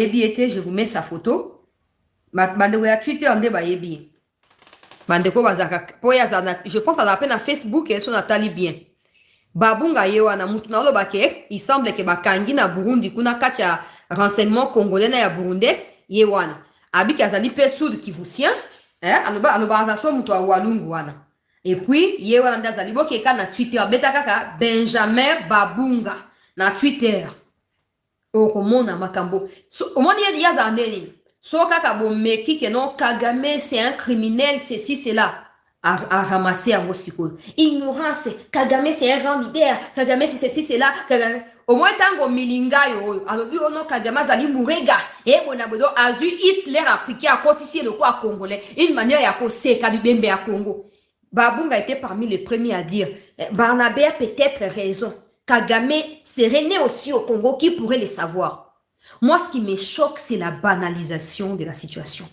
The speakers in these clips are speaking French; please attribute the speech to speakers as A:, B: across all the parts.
A: je vous mets sa photo. Bandeko ya Twitter, on débat bien. Bandeko bazaka, je pense à la peine à Facebook, et son atali bien. Babunga yewana mutu na loba ke, il semble que bakangi na Burundi kuna kacha renseignement congolais na ya Burundi yewana. Abiki azali pe sud kivusien, aloba azaso mutu wa walungu wana. Et puis yewana ndazali bokeka na Twitter beta kaka Benjamin Babunga na Twitter. Okomona makambo. Omoni yaza ndeni. So kaka bomeki que non Kagame c'est un criminel, ceci cela. À ramasser à Mosiko. Ignorance, Kagame c'est un grand leader, Kagame c'est ceci, c'est là, Kagame. Au moins, tango milinga yo, alors lui, on a Kagame zali mourega, et on a besoin azu Hitler africain, à côté ici, le quoi congolais, une manière à cause du bembe à Congo. Babunga était parmi les premiers à dire, Barnabé a peut-être raison, Kagame serait né aussi au Congo, qui pourrait le savoir. Moi, ce qui me choque, c'est la banalisation de la situation.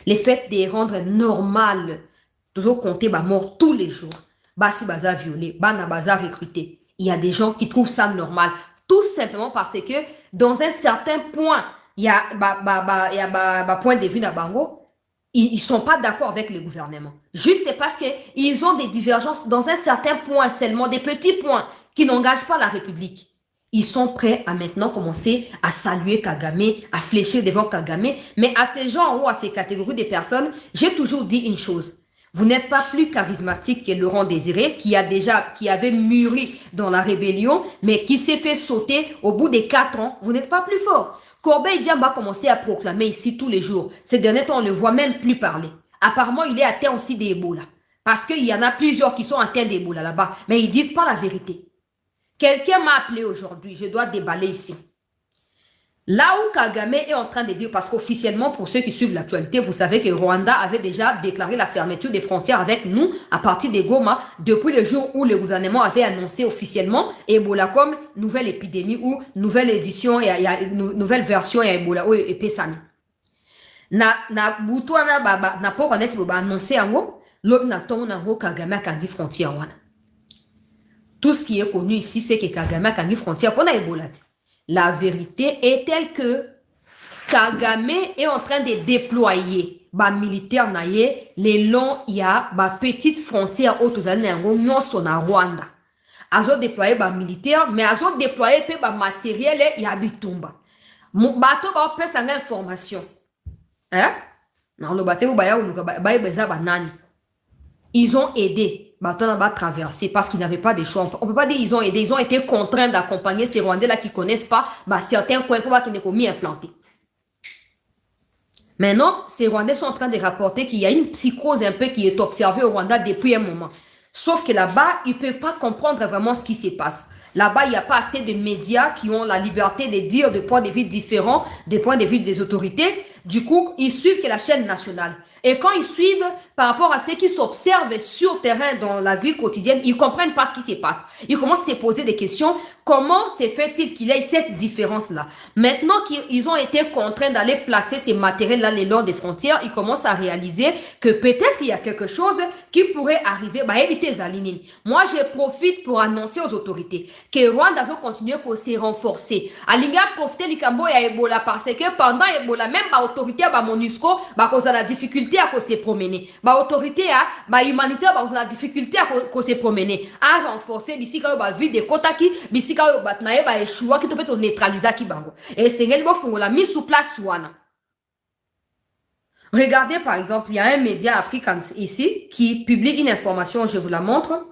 A: Le fait de rendre normal toujours compter ma mort tous les jours. Basi baza violé, bana baza recruté. Il y a des gens qui trouvent ça normal. Tout simplement parce que dans un certain point, il y a point de vue na bango, ils sont pas d'accord avec le gouvernement. Juste parce que ils ont des divergences dans un certain point seulement, des petits points qui n'engagent pas la République. Ils sont prêts à maintenant commencer à saluer Kagame, à fléchir devant Kagame. Mais à ces gens ou à ces catégories de personnes, j'ai toujours dit une chose. Vous n'êtes pas plus charismatique que Laurent Désiré, qui avait mûri dans la rébellion, mais qui s'est fait sauter au bout de 4 ans. Vous n'êtes pas plus fort. Corbeil Diamba a commencé à proclamer ici tous les jours. Ces derniers temps, on ne le voit même plus parler. Apparemment, il est atteint aussi d'Ebola. Parce qu'il y en a plusieurs qui sont atteints d'Ebola là-bas, mais ils ne disent pas la vérité. Quelqu'un m'a appelé aujourd'hui, je dois déballer ici. Là où Kagame est en train de dire, parce qu'officiellement, pour ceux qui suivent l'actualité, vous savez que Rwanda avait déjà déclaré la fermeture des frontières avec nous à partir de Goma, depuis le jour où le gouvernement avait annoncé officiellement Ebola comme nouvelle épidémie ou nouvelle édition, nouvelle version et Ebola ou Epesani. Na Boutouana na pas connaître annoncé en gros, l'autre na ton en gros Kagame a kangi frontière wana. Tout ce qui est connu ici, c'est que Kagame a kangi frontière qu'on a Ebola. La vérité est telle que Kagame est en train de déployer les militaires naïe les longs il y a petite frontière autour de Rwanda. Azo déployer les militaires mais azo déployer pe matériel il y a bitumba. Bato ba pesa nga information. Na lo bateau banani. Ils ont aidé. Baton va traverser parce qu'ils n'avaient pas de choix. On ne peut pas dire qu'ils ont aidé. Ils ont été contraints d'accompagner ces Rwandais-là qui ne connaissent pas certains coins qui ne sont mis implantés. Maintenant, ces Rwandais sont en train de rapporter qu'il y a une psychose un peu qui est observée au Rwanda depuis un moment. Sauf que là-bas, ils ne peuvent pas comprendre vraiment ce qui se passe. Là-bas, il n'y a pas assez de médias qui ont la liberté de dire des points de vue différents, des points de vue des autorités. Du coup, ils suivent que la chaîne nationale. Et quand ils suivent par rapport à ce qui s'observe sur terrain dans la vie quotidienne, ils ne comprennent pas ce qui se passe. Ils commencent à se poser des questions. Comment se fait-il qu'il y ait cette différence-là? Maintenant qu'ils ont été contraints d'aller placer ces matériels-là le long des frontières, ils commencent à réaliser que peut-être il y a quelque chose qui pourrait arriver. Éviter Zalinine. Moi, je profite pour annoncer aux autorités que Rwanda va continuer à se renforcer. Alinga profiter du Cambo et Ebola parce que pendant Ebola, même l'autorité, MONUSCO, cause de la difficulté à se promener. L'autorité, humanitaire, cause de la difficulté à se promener. À renforcer, ici, quand on vu des quotas qui, ici, quand on a échoué, qui peut neutraliser qui bango. Et c'est ce la mise sous place. Regardez, par exemple, il y a un média africain ici qui publie une information, je vous la montre.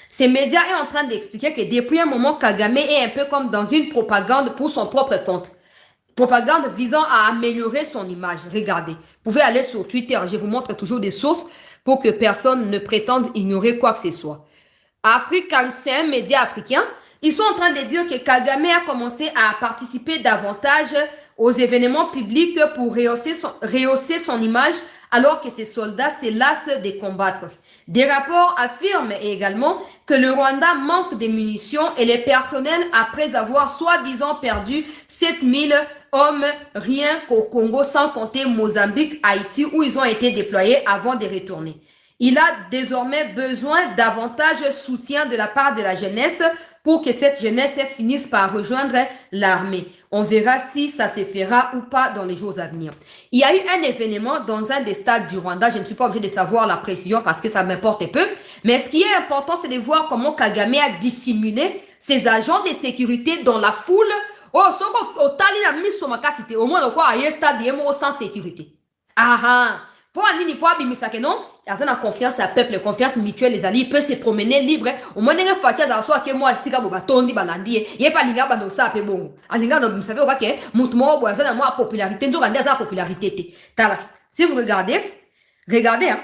A: Ces médias est en train d'expliquer que depuis un moment, Kagame est un peu comme dans une propagande pour son propre compte. Propagande visant à améliorer son image. Regardez, vous pouvez aller sur Twitter, je vous montre toujours des sources pour que personne ne prétende ignorer quoi que ce soit. African, c'est un média africain. Ils sont en train de dire que Kagame a commencé à participer davantage aux événements publics pour rehausser son image alors que ses soldats se lassent de combattre. Des rapports affirment également que le Rwanda manque de munitions et les personnels après avoir soi-disant perdu 7000 hommes rien qu'au Congo sans compter Mozambique, Haïti où ils ont été déployés avant de retourner. Il a désormais besoin davantage de soutien de la part de la jeunesse pour que cette jeunesse finisse par rejoindre l'armée. On verra si ça se fera ou pas dans les jours à venir. Il y a eu un événement dans un des stades du Rwanda. Je ne suis pas obligée de savoir la précision parce que ça m'importe peu. Mais ce qui est important, c'est de voir comment Kagame a dissimulé ses agents de sécurité dans la foule. Oh, ce qu'on a mis sur ma casse, au moins, quoi, il y a un stade sans sécurité. Ah ah! Pour Anini, pour Abimisa, non? Il y a une confiance à peuple, confiance mutuelle, les alliés, il peut se promener libre. Au moins, il y a une fois que moi, si vous avez tondi, il n'y a pas de gens qui savent bon. Vous savez quoi que, mouvement, vous avez la popularité, vous avez la popularité. Si vous regardez, hein,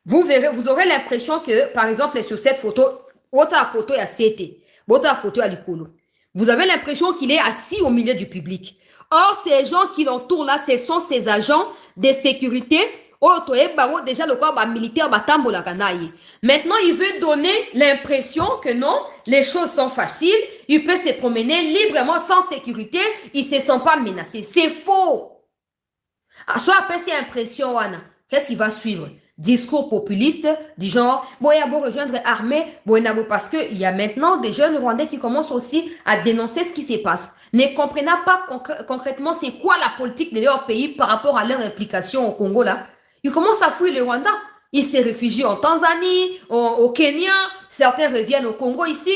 A: vous verrez, vous aurez l'impression que, par exemple, sur cette photo, autre photo est à CT, autre photo à l'Ikolo. Vous avez l'impression qu'il est assis au milieu du public. Or, ces gens qui l'entourent là, ce sont ces agents de sécurité. Déjà, le corps militaire, maintenant, il veut donner l'impression que non, les choses sont faciles. Il peut se promener librement sans sécurité. Il ne se sent pas menacé. C'est faux. Soit après ces impressions, qu'est-ce qui va suivre? Discours populiste du genre, bon, il y a beau rejoindre l'armée, bon, parce qu'il y a maintenant des jeunes Rwandais qui commencent aussi à dénoncer ce qui se passe. Ne comprenant pas concrètement c'est quoi la politique de leur pays par rapport à leur implication au Congo là. Ils commencent à fuir le Rwanda. Ils se réfugient en Tanzanie, au Kenya, certains reviennent au Congo ici.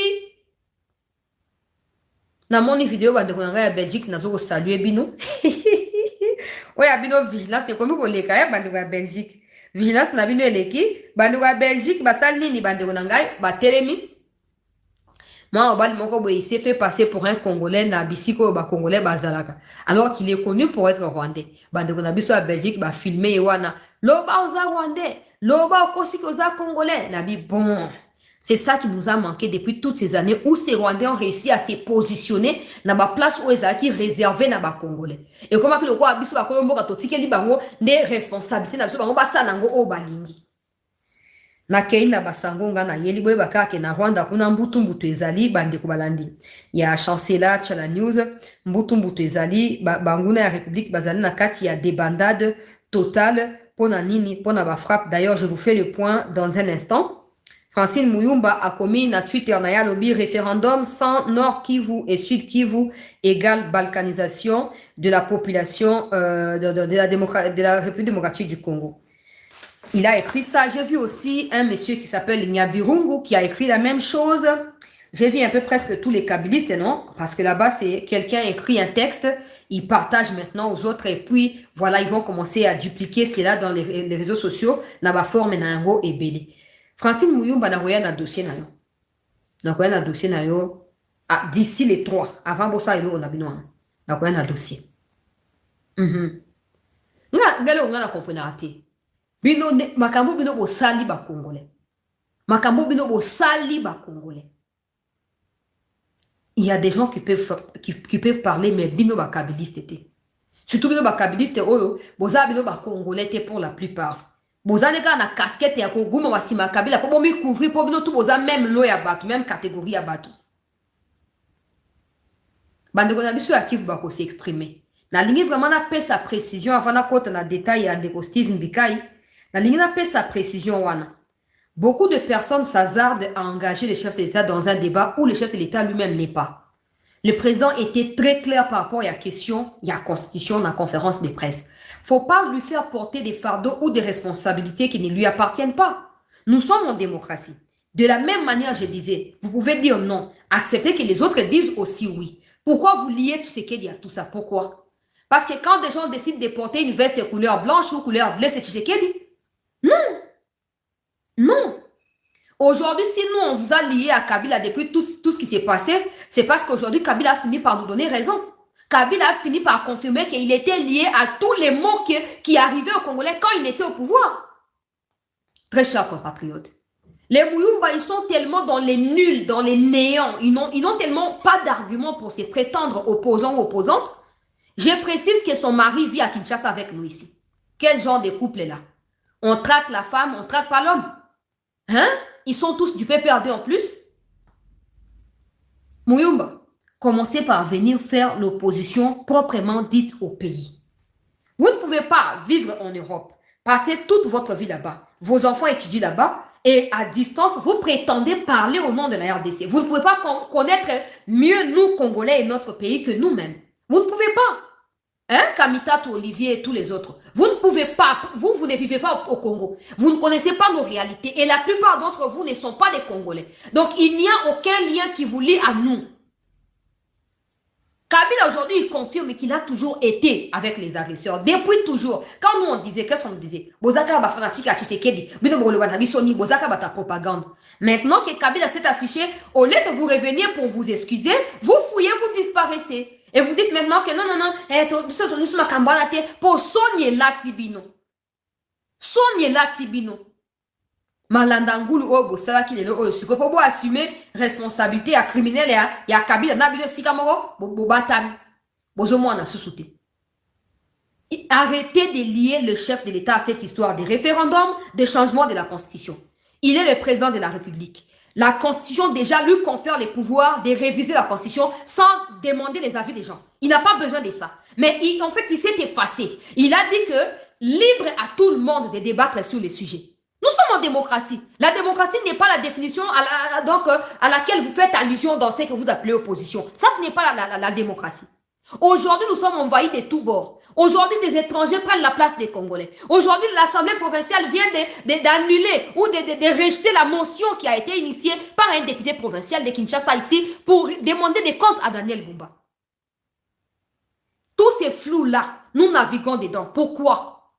A: Dans mon vidéo, je vais à Belgique, je vais saluer Bino. Oui, Bino vigilance, c'est comme les cas, à Belgique. Vigilance, na bino eleki, à Belgique, basal nini bandeko nangai, telemi. Moi, il s'est fait passer pour un Congolais, na bisiko Congolais bazalaka. Alors qu'il est connu pour être Rwandais. Bandeko na biso à Belgique, filmé wana. Loba oza Rwandais, loba okosiki oza Congolais. Nabi bon. C'est ça qui nous a manqué depuis toutes ces années où ces Rwandais ont réussi à se positionner dans la place où ils ont réservé dans les Congolais. Et comment que le roi Abisso a Colombo a toti keli bango des responsabilités dans bango basa nango o balingi. Na kei na basango nga na yeli boye bakake na Rwanda kuna mbutu ezali bande ko balandi. Ya chancellor Chala News mbutu ezali banguna ya République bazali na kati ya débandade totale pona nini pona ba frappe. D'ailleurs, je vous fais le point dans un instant. Francine Muyumba a commis na Twitter na ya lobby référendum sans Nord Kivu et Sud Kivu égale balkanisation de la population de la République démocratique du Congo. Il a écrit ça. J'ai vu aussi un monsieur qui s'appelle Nyabirungu qui a écrit la même chose. J'ai vu un peu presque tous les kabylistes, non? Parce que là-bas, c'est quelqu'un écrit un texte, il partage maintenant aux autres et puis voilà, ils vont commencer à dupliquer cela dans les réseaux sociaux. Naba forme na ngo et belé. Francine Muyumba na roya na dossier na yo. Na roya na dossier na yo. Ah, d'ici les 3. Avant bossa ilo on a bino. Na roya na dossier. Ngalo ngala comprendre te. Bino makambo bino bo sali ba Congolais. Makambo bino bo sali ba Congolais. Il y a des gens qui peuvent parler mais bino ba kabiliste te. Surtout bino ba kabiliste oyo, boza bino ba Congolais te pour la plupart. Boza neka na casquette ya ko guma wasima kabila po bomi couvrir po bino tout boza même lo ya batu, même catégorie ya batu. Bande ko na biso ya Kivu ba ko s'exprimer. Na lingi vraiment na pe sa précision avant na kota na détail ya ndeko Steve Mbikai. Na lingi na pe sa précision wana. Beaucoup de personnes s'hasardent à engager le chef de l'État dans un débat où le chef de l'État lui-même n'est pas. Le président était très clair par rapport à la question, il y a constitution dans la conférence de presse. Faut pas lui faire porter des fardeaux ou des responsabilités qui ne lui appartiennent pas. Nous sommes en démocratie. De la même manière, je disais, vous pouvez dire non. Acceptez que les autres disent aussi oui. Pourquoi vous liez Tshisekedi à tout ça? Pourquoi? Parce que quand des gens décident de porter une veste couleur blanche ou couleur bleue, c'est Tshisekedi? Non. Non. Aujourd'hui, si nous, on vous a lié à Kabila depuis tout ce qui s'est passé, c'est parce qu'aujourd'hui, Kabila a fini par nous donner raison. Kabila a fini par confirmer qu'il était lié à tous les maux qui arrivaient aux Congolais quand il était au pouvoir. Très chers compatriotes. Les Muyumba, ils sont tellement dans les nuls, dans les néants. Ils n'ont tellement pas d'arguments pour se prétendre opposants ou opposantes. Je précise que son mari vit à Kinshasa avec nous ici. Quel genre de couple est là? On traque la femme, on traque pas l'homme. Hein? Ils sont tous du PPRD en plus. Muyumba, commencez par venir faire l'opposition proprement dite au pays. Vous ne pouvez pas vivre en Europe, passer toute votre vie là-bas, vos enfants étudient là-bas, et à distance, vous prétendez parler au nom de la RDC. Vous ne pouvez pas connaître mieux nous, Congolais, et notre pays que nous-mêmes. Vous ne pouvez pas. Hein, Kamitatou, Olivier et tous les autres. Vous ne pouvez pas, vous ne vivez pas au Congo. Vous ne connaissez pas nos réalités. Et la plupart d'entre vous ne sont pas des Congolais. Donc, il n'y a aucun lien qui vous lie à nous. Kabila, aujourd'hui, il confirme qu'il a toujours été avec les agresseurs. Depuis toujours. Quand nous, on disait, qu'est-ce qu'on disait? Bozaka ba fanatique à Tshisekedi. Bino Bogolobana Bisoni, Bozaka ba ta propagande. Maintenant que Kabila s'est affiché, au lieu que vous reveniez pour vous excuser, vous fouillez, vous disparaissez. Et vous dites maintenant que non, non, non, pour soigner la Tibino. Soigner la Tibino. Malandangulu ogo sala ki lelo oyo siko po bo assumer responsabilité à criminel ya Kabila na bilo sikamoro bo batami bozo mwana susute. Arrêtez de lier le chef de l'État à cette histoire de référendum, de changement de la Constitution. Il est le président de la République. La Constitution déjà lui confère les pouvoirs de réviser la Constitution sans demander les avis des gens. Il n'a pas besoin de ça. Mais en fait, il s'est effacé. Il a dit que libre à tout le monde de débattre sur les sujets. Nous sommes en démocratie. La démocratie n'est pas la définition à laquelle vous faites allusion dans ce que vous appelez opposition. Ça, ce n'est pas la démocratie. Aujourd'hui, nous sommes envahis de tous bords. Aujourd'hui, des étrangers prennent la place des Congolais. Aujourd'hui, l'Assemblée provinciale vient d'annuler ou de rejeter la motion qui a été initiée par un député provincial de Kinshasa ici pour demander des comptes à Daniel Bumba. Tous ces flous-là, nous naviguons dedans. Pourquoi?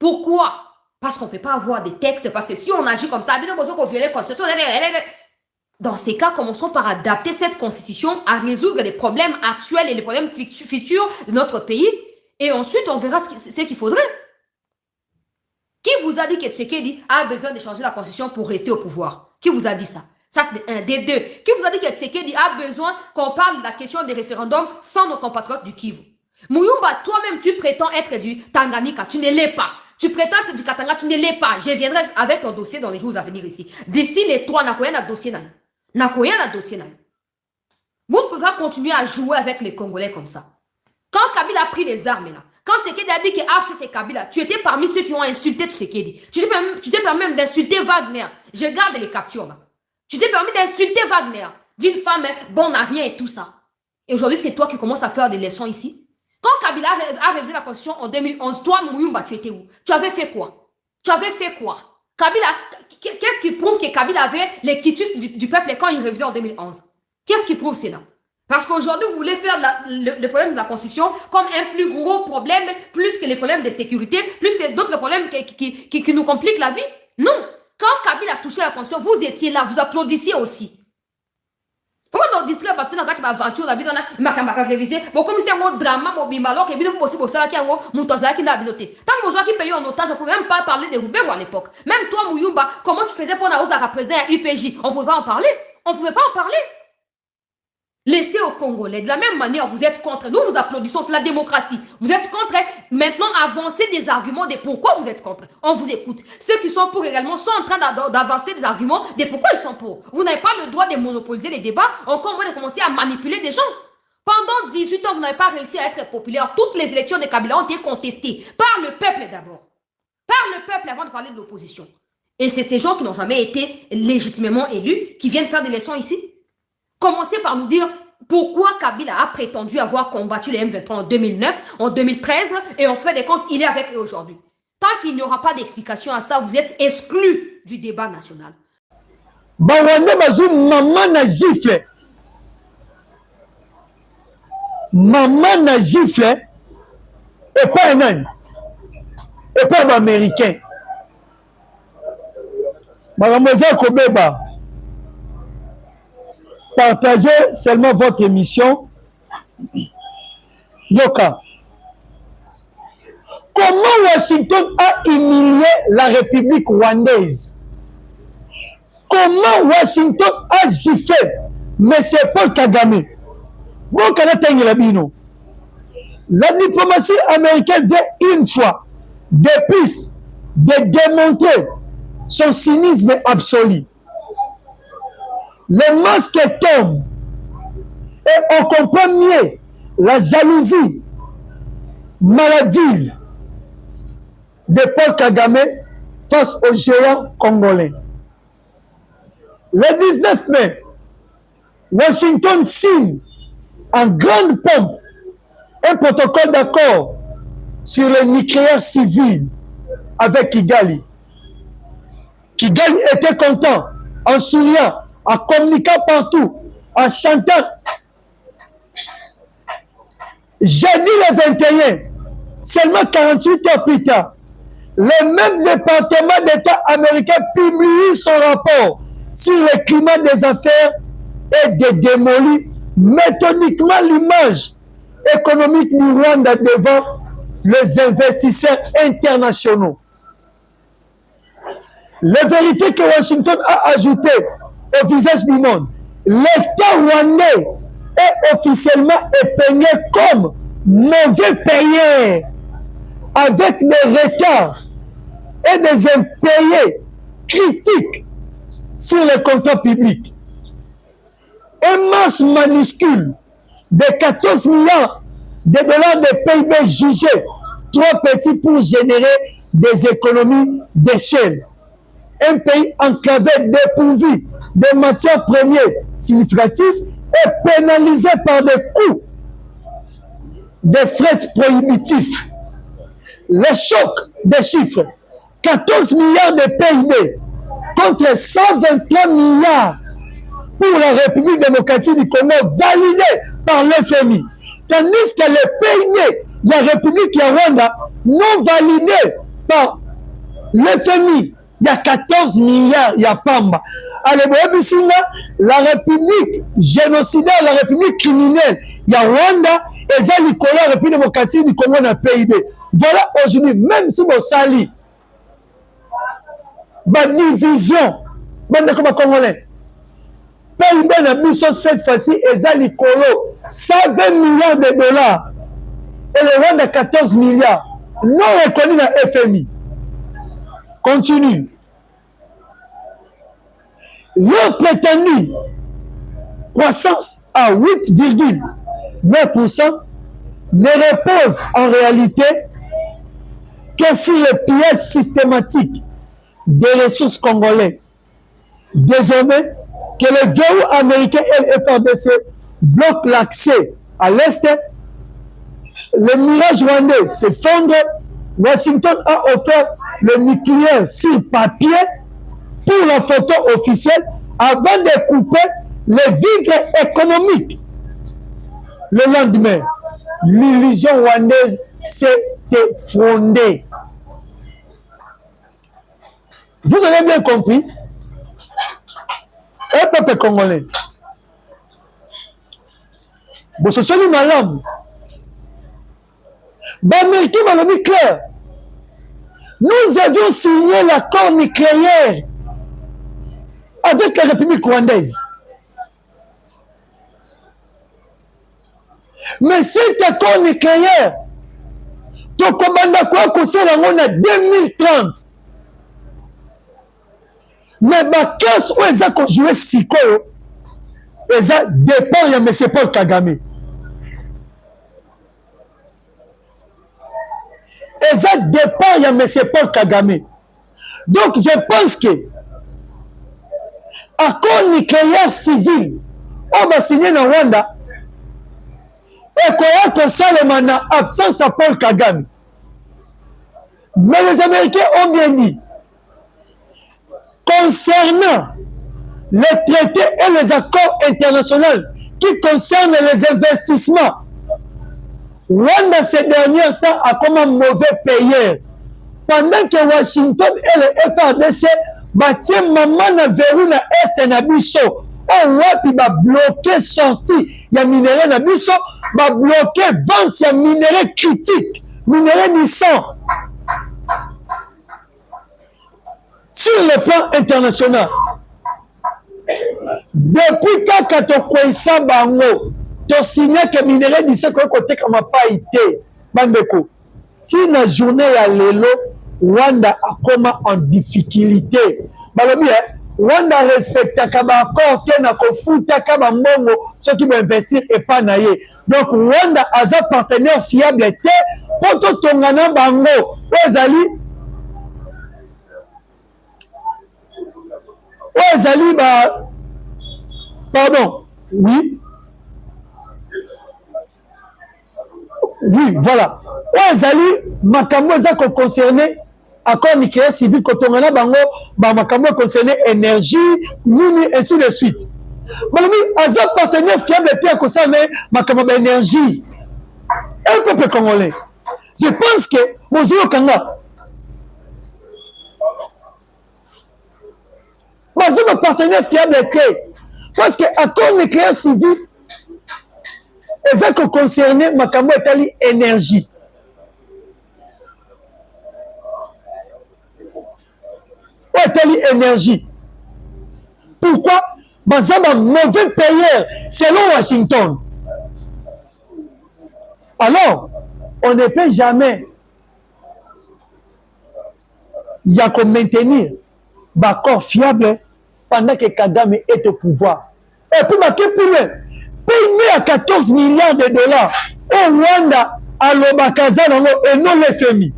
A: Pourquoi? Parce qu'on ne peut pas avoir des textes. Parce que si on agit comme ça, dans ces cas, commençons par adapter cette constitution à résoudre les problèmes actuels et les problèmes futurs de notre pays. Et ensuite, on verra ce qu'il faudrait. Qui vous a dit que Tshisekedi a besoin de changer la constitution pour rester au pouvoir? Qui vous a dit ça? Ça, c'est un des deux. Qui vous a dit que Tshisekedi a besoin qu'on parle de la question des référendums sans nos compatriotes du Kivu? Muyumba, toi-même, tu prétends être du Tanganyika. Tu ne l'es pas. Tu prétends être du Katanga. Tu ne l'es pas. Je viendrai avec ton dossier dans les jours à venir ici. D'ici les trois, Nakoya na dossier na. Nakoya na dossier na. Vous ne pouvez pas continuer à jouer avec les Congolais comme ça. Quand Kabila a pris les armes là, quand Tshisekedi a dit que c'est Kabila, tu étais parmi ceux qui ont insulté Tshisekedi. Tu t'es permis même d'insulter Wagner. Je garde les captures là. Tu t'es permis d'insulter Wagner, d'une femme bon à rien et tout ça. Et aujourd'hui, c'est toi qui commences à faire des leçons ici. Quand Kabila a révisé la constitution en 2011, toi, Mouyumba, tu étais où? Tu avais fait quoi? Tu avais fait quoi? Kabila, qu'est-ce qui prouve que Kabila avait les quitus du peuple quand il révisait en 2011? Qu'est-ce qui prouve cela? Parce qu'aujourd'hui, vous voulez faire le problème de la Constitution comme un plus gros problème, plus que les problèmes de sécurité, plus que d'autres problèmes qui nous compliquent la vie. Non. Quand Kabila a touché la Constitution, vous étiez là, vous applaudissiez aussi. Pourquoi on discret maintenant quand tu vas aventure la vie, on a révisé. Bon, comme c'est un drama, alors qu'il est possible ça qui est un moutaza qui n'a habilité. Tant que vous avez payé en otage, on ne pouvait même pas parler de Roubero à l'époque. Même toi, Mouyumba, comment tu faisais pour avoir à président à UPJ? On ne pouvait pas en parler. On ne pouvait pas en parler. Laissez aux Congolais. De la même manière, vous êtes contre. Nous, vous applaudissons la démocratie. Vous êtes contre. Maintenant, avancez des arguments de pourquoi vous êtes contre. On vous écoute. Ceux qui sont pour également sont en train d'avancer des arguments de pourquoi ils sont pour. Vous n'avez pas le droit de monopoliser les débats, encore moins de commencer à manipuler des gens. Pendant 18 ans, vous n'avez pas réussi à être populaire. Toutes les élections de Kabila ont été contestées par le peuple d'abord. Par le peuple avant de parler de l'opposition. Et c'est ces gens qui n'ont jamais été légitimement élus qui viennent faire des leçons ici. Commencez par nous dire pourquoi Kabila a prétendu avoir combattu les M23 en 2009, en 2013, et en fait des comptes, il est avec eux aujourd'hui. Tant qu'il n'y aura pas d'explication à ça, vous êtes exclus du débat national.
B: Bawande bazou maman na gifle. Maman na gifle. Et pas un homme. Et pas un américain. Mademoiselle Kobeba. Partagez seulement votre émission. Yoka. Comment Washington a humilié la République rwandaise? Comment Washington a giflé M. Paul Kagame? Bon, la diplomatie américaine vient une fois de plus de démontrer son cynisme absolu. Les masques tombent et on comprend mieux la jalousie maladive de Paul Kagame face aux géants congolais. Le 19 mai, Washington signe en grande pompe un protocole d'accord sur le nucléaire civil avec Kigali. Kigali était content en souriant, en communiquant partout, en chantant. Jeudi le 21, seulement 48 heures plus tard, le même département d'État américain publie son rapport sur le climat des affaires et de démolir méthodiquement l'image économique du Rwanda devant les investisseurs internationaux. La vérité que Washington a ajoutée au visage du monde, l'État rwandais est officiellement épinglé comme mauvais payeur, avec des retards et des impayés critiques sur les contrats publics. Un marge minuscule de 14 milliards de dollars de PIB jugé trop petit pour générer des économies d'échelle. Un pays enclavé, dépourvu de matières premières significatives et pénalisé par des coûts de fret prohibitifs. Le choc des chiffres, 14 milliards de PIB contre 123 milliards pour la République démocratique du Congo validé par l'FMI. Tandis que le PIB de la République du Rwanda non validé par l'FMI, il y a 14 milliards, il y a Pamba. Allez, la République génocidaire, la République criminelle, il y a Rwanda et la République démocratique du Congo dans le PIB. Voilà aujourd'hui, même si vous sali, la division, comme Congolais, PIB na biso cette fois-ci est likolo 120 milliards de dollars et le Rwanda 14 milliards non reconnus dans FMI. Continue. Leur prétendue croissance à 8,9% ne repose en réalité que sur le pillage systématique des ressources congolaises. Désormais, que le verrou américain et le FARDC bloquent l'accès à l'Est, le mirage rwandais s'effondre. Washington a offert le nucléaire sur papier pour la photo officielle avant de couper les vivres économiques. Le lendemain, l'illusion rwandaise s'est effondrée. Vous avez bien compris? Un peuple congolais. Bon, ce sont les malades. L'Américain m'a dit clair. Nous avions signé l'accord nucléaire avec la République rwandaise. Mais cet accord nucléaire, tu commandes quoi qu'on s'est en 2030. Mais ma carte où ils ont joué Siko, ils ont dépend de M. Paul Kagame. Ils ont dépend de M. Paul Kagame. Donc je pense que accord nucléaire civil, on va signer dans Rwanda, et qu'on a seulement en absence à Paul Kagame. Mais les Américains ont bien dit, concernant les traités et les accords internationaux qui concernent les investissements, Rwanda ces derniers temps a comme un mauvais payeur. Pendant que Washington et le FARDC battent maman na verrou na est na biso, on wapi ba bloquer sortie ya minerai na biso, ba bloquer vente ya minerai critique, minerai du sang. Sur le plan international, depuis quand tu as bango, tu as signé que minerai du sang côté comme pas été, bandeko. Si la journée ya lelo, Rwanda a comme en difficulté. Balobi, Rwanda respecte kaba accord que na kofuta kaba mbongo ceux qui vont investir et pas naie. Donc Rwanda a un partenaire fiable té pour tout tongana bango. Ozali ba pardon, oui. Oui, voilà. Oazali, makambo eza concerné accord nucléaire civil, kotongana bango, makambo concerné énergie, nini, ainsi de suite. Malobi, aza partenaire fiable te à kosana makambo énergie. Un peuple congolais. Je pense que Mozio Kanga, c'est un partenaire fiable te. Parce que accord nucléaire civil, eza concerné makambo etali énergie. Etali énergie. Pourquoi? Parce que mauvais payeur selon Washington. Alors, on ne peut jamais y a qu'on maintenir l'accord fiable pendant que Kagame est au pouvoir. Et puis, plus loin, payé à 14 milliards de dollars au Rwanda, à l'Obakazan et non l'FMI.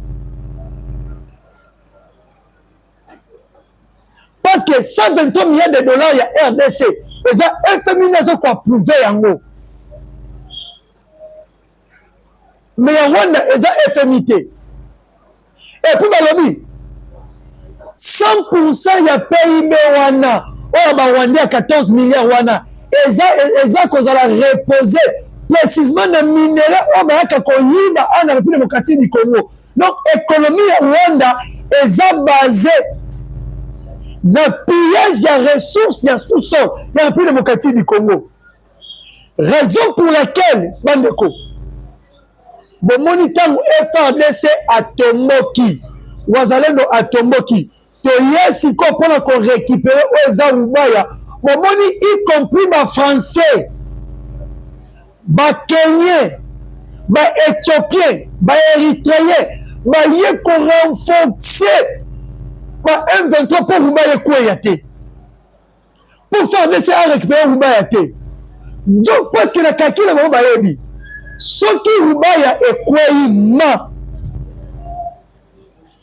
B: Parce que 123 milliards de dollars, il y a RDC. Et ça, FMI n'a pas approuvé en haut. Mais il y a Rwanda, et ça, FMI. Et puis, Balobi, 100% il y a PIB Rwanda. Oh, bah, Rwanda, 14 milliards Rwanda. Et ça, qu'on a reposé précisément dans le minerai, oh, bah, qu'on y va en République démocratique du Congo. Donc, l'économie Rwanda est basée dans le pillage de ressources, il y a sous-sol, il y a République démocratique du Congo. Raison pour laquelle, Bandeko, bon moniteur FRDC à Tomboki, Wazalendo à Tomboki, to yesi ko pona ko récupérer aux Rubaya, bon moni y compris ba français, ba kenyien, ba éthiopien, ba érythréen, ba yé ko renforcer ba M23 pour Rubaya ko yate. Pour faire des à récupérer Rubaya te. Donc parce que la kaki la ba yebi. Soki Rubaya est quoi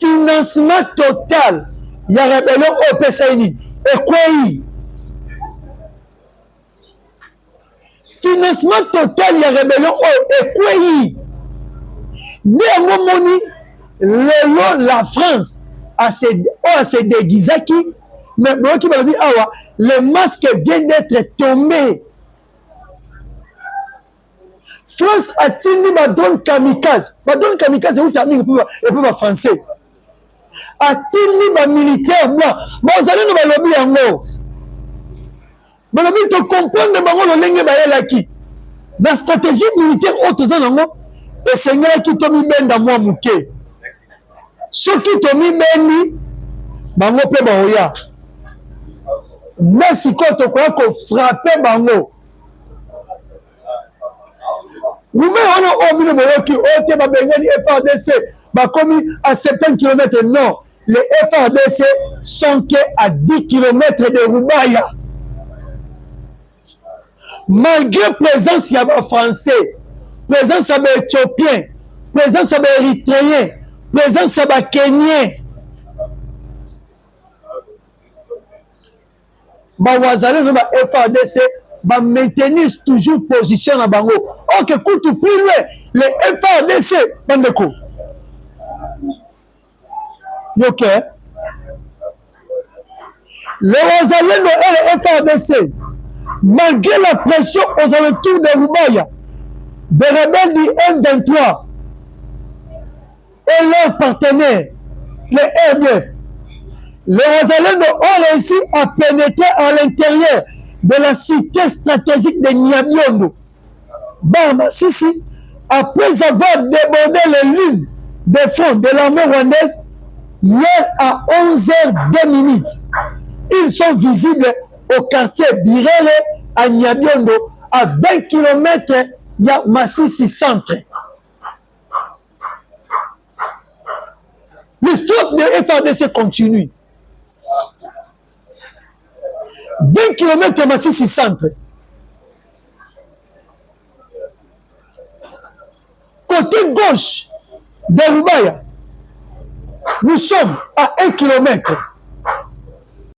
B: financement total ya rébellion au PCNI et quoi financement total ya rébellion et quoi néanmoins la France a se déguisé qui mais qui va dire ah le masque vient d'être tombé. France a tenu ma donne kamikaze. Ma donne kamikaze, c'est où et puis français. A tenu ma militaire blanc. Bon, vous allez nous lobby en haut. Mais le but de comprendre le lingue de qui. La stratégie militaire haute en haut, et c'est qui t'a mis ben dans moi mouké. Ceux qui t'ont mis ben ni, bango pe baoya. Mais si quand tu crois qu'on frappait bango. Vous mettez un homme qui est FRDC, commis à 70 km. Non, les FRDC sont à 10 km de Rubaya. Malgré présence, il y a français, présence, il y a éthiopien, présence, il y a érythréen, présence, il y a kenyan. Wazalé, nous FRDC. Va maintenir toujours position à Bango. Ok, écoute, plus loin, les FRDC, Bandeko. Ok. Les Wazalendo et les FRDC, malgré la pression aux alentours de Rubaya, des rebelles du M23 et leurs partenaires, les RDF, les Wazalendo ont réussi à pénétrer à l'intérieur de la cité stratégique de Nyabiondo. Bama Sisi, après avoir débordé les lignes de front de l'armée rwandaise, hier à 11h02, ils sont visibles au quartier Birere à Nyabiondo, à 20 km de Massissi centre. Les flottes de FARDC continuent. 20 km de Massissi centre. Côté gauche de Rubaya, nous sommes à 1 km.